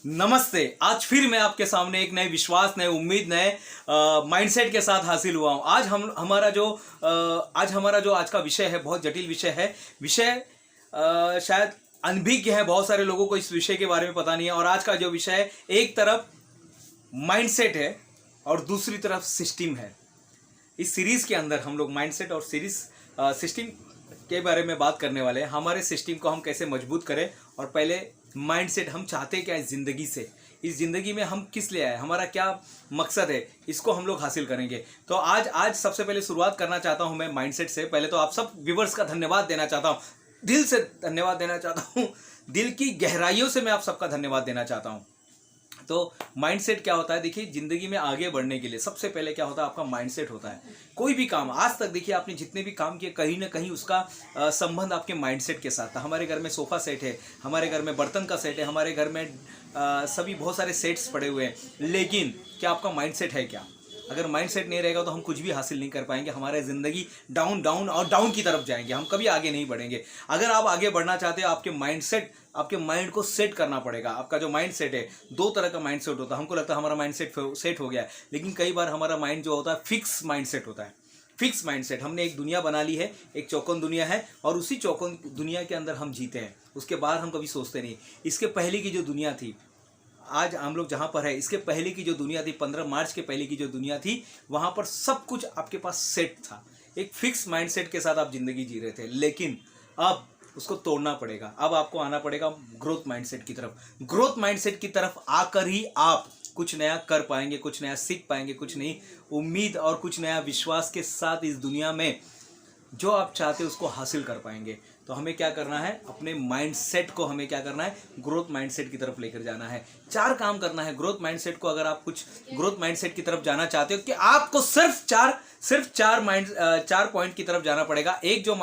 नमस्ते। आज फिर मैं आपके सामने एक नए विश्वास, नए उम्मीद, नए माइंडसेट के साथ हाजिर हुआ हूँ। आज हमारा जो आज का विषय है, बहुत जटिल विषय है। विषय शायद अनभिज्ञ है, बहुत सारे लोगों को इस विषय के बारे में पता नहीं है। और आज का जो विषय है, एक तरफ माइंडसेट है और दूसरी तरफ सिस्टम है। इस सीरीज के अंदर हम लोग माइंडसेट और सिस्टम के बारे में बात करने वाले हैं। हमारे सिस्टम को हम कैसे मजबूत करें, और पहले माइंडसेट हम चाहते क्या इस ज़िंदगी से, इस ज़िंदगी में हम किस लिए आए, हमारा क्या मकसद है, इसको हम लोग हासिल करेंगे। तो आज सबसे पहले शुरुआत करना चाहता हूं मैं माइंडसेट से। पहले तो आप सब व्यूवर्स का धन्यवाद देना चाहता हूं, दिल से धन्यवाद देना चाहता हूं, दिल की गहराइयों से मैं आप सबका धन्यवाद देना चाहता हूं। तो माइंडसेट क्या होता है? देखिए, जिंदगी में आगे बढ़ने के लिए सबसे पहले क्या होता है? आपका माइंडसेट होता है। कोई भी काम आज तक देखिए, आपने जितने भी काम किए, कहीं ना कहीं उसका संबंध आपके माइंडसेट के साथ था। हमारे घर में सोफा सेट है, हमारे घर में बर्तन का सेट है, हमारे घर में सभी बहुत सारे सेट्स पड़े हुए हैं, लेकिन क्या आपका माइंडसेट है क्या? अगर माइंडसेट नहीं रहेगा तो हम कुछ भी हासिल नहीं कर पाएंगे। हमारे ज़िंदगी डाउन डाउन और डाउन की तरफ जाएंगे, हम कभी आगे नहीं बढ़ेंगे। अगर आप आगे बढ़ना चाहते हो, आपके माइंड को सेट करना पड़ेगा। आपका जो माइंड सेट है, दो तरह का माइंड सेट होता है। हमको लगता है हमारा माइंड सेट हो गया है, लेकिन कई बार हमारा माइंड जो होता है फिक्स माइंड सेट होता है। फिक्स माइंड सेट, हमने एक दुनिया बना ली है, एक चौकोन दुनिया है, और उसी चौकोन दुनिया के अंदर हम जीते हैं। उसके बाद हम कभी सोचते नहीं। इसके पहले की जो दुनिया थी, आज हम लोग जहाँ पर है, इसके पहले की जो दुनिया थी, 15 मार्च के पहले की जो दुनिया थी, वहाँ पर सब कुछ आपके पास सेट था। एक फिक्स माइंडसेट के साथ आप जिंदगी जी रहे थे, लेकिन अब उसको तोड़ना पड़ेगा। अब आपको आना पड़ेगा ग्रोथ माइंडसेट की तरफ। ग्रोथ माइंडसेट की तरफ आकर ही आप कुछ नया कर पाएंगे, कुछ नया सीख पाएंगे, कुछ नई उम्मीद और कुछ नया विश्वास के साथ इस दुनिया में जो आप चाहते हो उसको हासिल कर पाएंगे। तो हमें क्या करना है? अपने माइंडसेट को हमें क्या करना है? ग्रोथ माइंडसेट की तरफ लेकर जाना है। 4 काम करना है ग्रोथ माइंडसेट को। अगर आप कुछ ग्रोथ माइंडसेट की तरफ जाना चाहते हो, कि आपको सिर्फ चार पॉइंट की तरफ जाना पड़ेगा। एक जो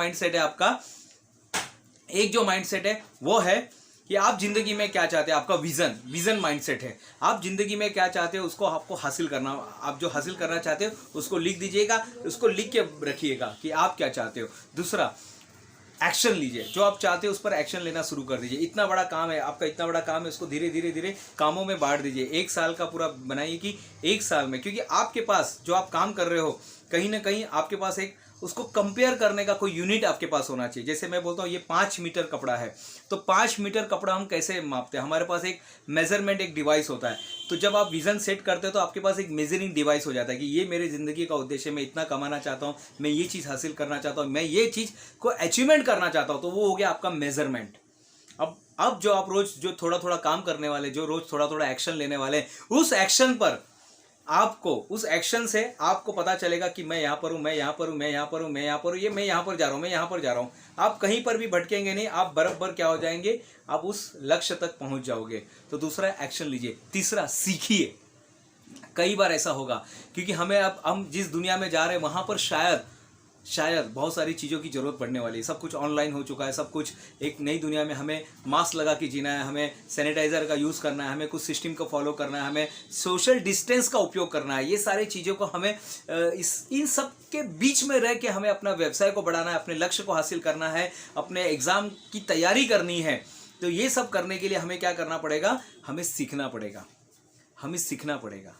माइंडसेट है वो है कि आप जिंदगी में क्या चाहते हैं। आपका विजन माइंडसेट है। आप जिंदगी में क्या चाहते हो उसको आपको हासिल करना। आप जो हासिल करना चाहते हो उसको लिख दीजिएगा, उसको लिख के रखिएगा कि आप क्या चाहते हो। दूसरा, एक्शन लीजिए। जो आप चाहते हो उस पर एक्शन लेना शुरू कर दीजिए। इतना बड़ा काम है आपका, इतना बड़ा काम है, उसको धीरे धीरे कामों में बांट दीजिए। 1 साल का पूरा बनाइए कि 1 साल में, क्योंकि आपके पास जो आप काम कर रहे हो, कहीं ना कहीं आपके पास एक उसको कंपेयर करने का कोई यूनिट आपके पास होना चाहिए। जैसे मैं बोलता हूँ ये 5 मीटर कपड़ा है, तो 5 मीटर कपड़ा हम कैसे मापते हैं? हमारे पास एक मेजरमेंट, एक डिवाइस होता है। तो जब आप विजन सेट करते हो तो आपके पास एक मेजरिंग डिवाइस हो जाता है कि ये मेरी ज़िंदगी का उद्देश्य है, मैं इतना कमाना चाहता हूँ, मैं ये चीज़ हासिल करना चाहता हूँ, मैं ये चीज़ को अचीवमेंट करना चाहता हूँ। तो वो हो गया आपका मेजरमेंट। अब जो आप रोज जो थोड़ा थोड़ा काम करने वाले, जो रोज थोड़ा थोड़ा एक्शन लेने वाले, उस एक्शन पर आपको, उस एक्शन से आपको पता चलेगा कि मैं यहाँ पर हूँ, मैं यहाँ पर हूँ, मैं यहाँ पर हूँ, मैं यहाँ पर हूँ, ये मैं यहाँ पर जा रहा हूँ, मैं यहाँ पर जा रहा हूँ। आप कहीं पर भी भटकेंगे नहीं, आप बराबर क्या हो जाएंगे? आप उस लक्ष्य तक पहुँच जाओगे। तो दूसरा, एक्शन लीजिए। तीसरा, सीखिए। कई बार ऐसा होगा, क्योंकि हम जिस दुनिया में जा रहे हैं वहाँ पर शायद बहुत सारी चीज़ों की ज़रूरत पड़ने वाली है। सब कुछ ऑनलाइन हो चुका है, सब कुछ एक नई दुनिया में हमें मास्क लगा के जीना है, हमें सैनिटाइज़र का यूज़ करना है, हमें कुछ सिस्टम को फॉलो करना है, हमें सोशल डिस्टेंस का उपयोग करना है। ये सारी चीज़ों को हमें इन सब के बीच में रह के हमें अपना व्यवसाय को बढ़ाना है, अपने लक्ष्य को हासिल करना है, अपने एग्ज़ाम की तैयारी करनी है। तो ये सब करने के लिए हमें क्या करना पड़ेगा? हमें सीखना पड़ेगा।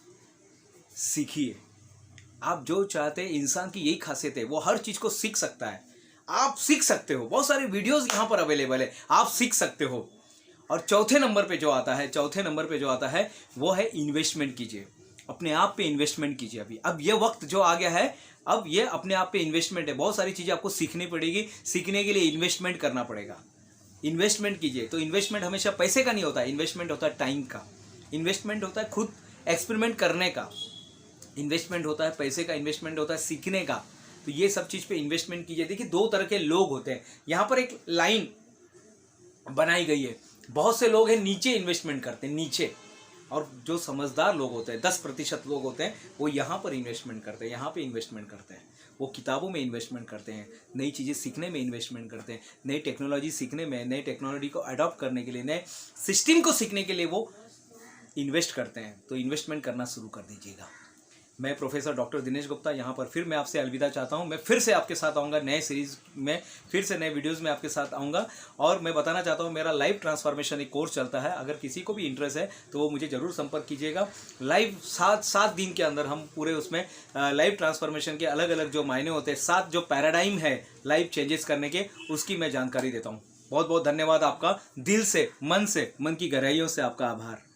सीखिए। आप जो चाहते हैं, इंसान की यही खासियत है, वो हर चीज़ को सीख सकता है। आप सीख सकते हो, बहुत सारे वीडियोस यहाँ पर अवेलेबल है, आप सीख सकते हो। और चौथे नंबर पे जो आता है वो है इन्वेस्टमेंट कीजिए। अपने आप पे इन्वेस्टमेंट कीजिए। अब ये वक्त जो आ गया है, अब ये अपने आप पे इन्वेस्टमेंट है। बहुत सारी चीज़ें आपको सीखनी पड़ेगी, सीखने के लिए इन्वेस्टमेंट करना पड़ेगा। इन्वेस्टमेंट कीजिए। तो इन्वेस्टमेंट हमेशा पैसे का नहीं होता, इन्वेस्टमेंट होता है टाइम का, इन्वेस्टमेंट होता है खुद एक्सपेरिमेंट करने का, इन्वेस्टमेंट होता है पैसे का, इन्वेस्टमेंट होता है सीखने का। तो ये सब चीज़ पे इन्वेस्टमेंट कीजिए। देखिए, 2 तरह के लोग होते हैं। यहाँ पर एक लाइन बनाई गई है। बहुत से लोग हैं नीचे इन्वेस्टमेंट करते हैं, नीचे। और जो समझदार लोग होते हैं, 10% लोग होते हैं, वो यहाँ पर इन्वेस्टमेंट करते हैं, यहाँ पे इन्वेस्टमेंट करते हैं। वो किताबों में इन्वेस्टमेंट करते हैं, नई चीज़ें सीखने में इन्वेस्टमेंट करते हैं, नई टेक्नोलॉजी सीखने में, नई टेक्नोलॉजी को अडॉप्ट करने के लिए, नए सिस्टम को सीखने के लिए वो इन्वेस्ट करते हैं। तो इन्वेस्टमेंट करना शुरू कर दीजिएगा। मैं प्रोफेसर डॉक्टर दिनेश गुप्ता यहाँ पर फिर मैं आपसे अलविदा चाहता हूँ। मैं फिर से आपके साथ आऊँगा नए सीरीज़ में, फिर से नए वीडियोज़ में आपके साथ आऊँगा। और मैं बताना चाहता हूँ मेरा लाइव ट्रांसफॉर्मेशन एक कोर्स चलता है, अगर किसी को भी इंटरेस्ट है तो वो मुझे ज़रूर संपर्क कीजिएगा। लाइव 7 दिन के अंदर हम पूरे उसमें लाइव ट्रांसफॉर्मेशन के अलग अलग जो मायने होते हैं, 7 जो पैराडाइम है लाइव चेंजेस करने के, उसकी मैं जानकारी देता हूँ। बहुत बहुत धन्यवाद आपका, दिल से, मन की गहराइयों से आपका आभार।